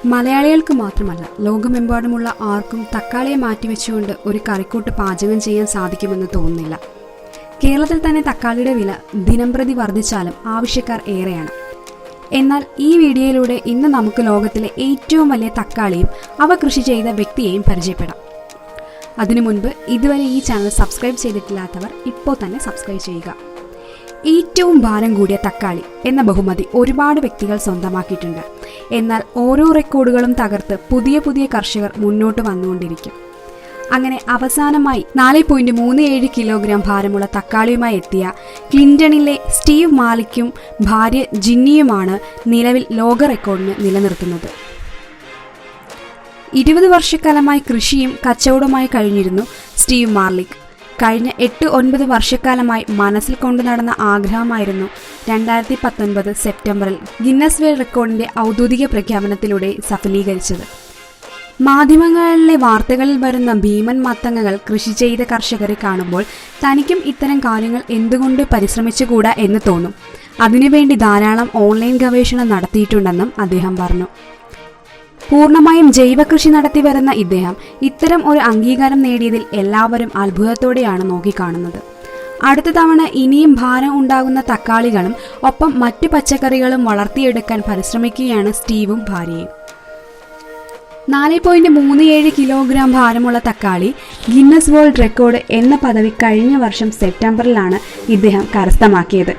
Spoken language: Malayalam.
മലയാളികൾക്ക് മാത്രമല്ല ലോകമെമ്പാടുമുള്ള ആർക്കും തക്കാളിയെ മാറ്റിവെച്ചുകൊണ്ട് ഒരു കറിക്കൂട്ട് പാചകം ചെയ്യാൻ സാധിക്കുമെന്ന് തോന്നുന്നില്ല. കേരളത്തിൽ തന്നെ തക്കാളിയുടെ വില ദിനംപ്രതി വർദ്ധിച്ചാലും ആവശ്യക്കാർ ഏറെയാണ്. എന്നാൽ ഈ വീഡിയോയിലൂടെ ഇന്ന് നമുക്ക് ലോകത്തിലെ ഏറ്റവും വലിയ തക്കാളിയും അവ കൃഷി ചെയ്ത വ്യക്തിയെയും പരിചയപ്പെടാം. അതിനു മുൻപ് ഇതുവരെ ഈ ചാനൽ സബ്സ്ക്രൈബ് ചെയ്തിട്ടില്ലാത്തവർ ഇപ്പോൾ തന്നെ സബ്സ്ക്രൈബ് ചെയ്യുക. ഏറ്റവും ഭാരം കൂടിയ തക്കാളി എന്ന ബഹുമതി ഒരുപാട് വ്യക്തികൾ സ്വന്തമാക്കിയിട്ടുണ്ട്. എന്നാൽ ഓരോ റെക്കോർഡുകളും തകർത്ത് പുതിയ പുതിയ കർഷകർ മുന്നോട്ട് വന്നുകൊണ്ടിരിക്കും. അങ്ങനെ അവസാനമായി 4.37 കിലോഗ്രാം ഭാരമുള്ള തക്കാളിയുമായി എത്തിയ ക്ലിന്റണിലെ സ്റ്റീവ് മാലിക്കും ഭാര്യ ജിന്നിയുമാണ് നിലവിൽ ലോക റെക്കോർഡിന് നിലനിർത്തുന്നത്. 20 വർഷക്കാലമായി കൃഷിയും കച്ചവടവുമായി കഴിഞ്ഞിരുന്നു സ്റ്റീവ് മാർലിക്. കഴിഞ്ഞ 8-9 വർഷക്കാലമായി മനസ്സിൽ കൊണ്ടു നടന്ന ആഗ്രഹമായിരുന്നു 2019 സെപ്റ്റംബറിൽ ഗിന്നസ് വേൾഡ് റെക്കോർഡിന്റെ ഔദ്യോഗിക പ്രഖ്യാപനത്തിലൂടെ സഫലീകരിച്ചത്. മാധ്യമങ്ങളിലെ വാർത്തകളിൽ വരുന്ന ഭീമൻ മത്തങ്ങകൾ കൃഷി ചെയ്ത കർഷകരെ കാണുമ്പോൾ തനിക്കും ഇത്തരം കാര്യങ്ങൾ എന്തുകൊണ്ട് പരിശ്രമിച്ചുകൂടാ എന്ന് തോന്നും. അതിനുവേണ്ടി ധാരാളം ഓൺലൈൻ ഗവേഷണം നടത്തിയിട്ടുണ്ടെന്നും അദ്ദേഹം പറഞ്ഞു. പൂർണ്ണമായും ജൈവ കൃഷി നടത്തി വരുന്ന ഇദ്ദേഹം ഇത്തരം ഒരു അംഗീകാരം നേടിയതിൽ എല്ലാവരും അത്ഭുതത്തോടെയാണ് നോക്കിക്കാണുന്നത്. അടുത്ത തവണ ഇനിയും ഭാരം ഉണ്ടാകുന്ന തക്കാളികളും ഒപ്പം മറ്റു പച്ചക്കറികളും വളർത്തിയെടുക്കാൻ പരിശ്രമിക്കുകയാണ് സ്റ്റീവും ഭാര്യയും. 4.37 കിലോഗ്രാം ഭാരമുള്ള തക്കാളി ഗിന്നസ് വേൾഡ് റെക്കോർഡ് എന്ന പദവി കഴിഞ്ഞ വർഷം സെപ്റ്റംബറിലാണ് ഇദ്ദേഹം കരസ്ഥമാക്കിയത്.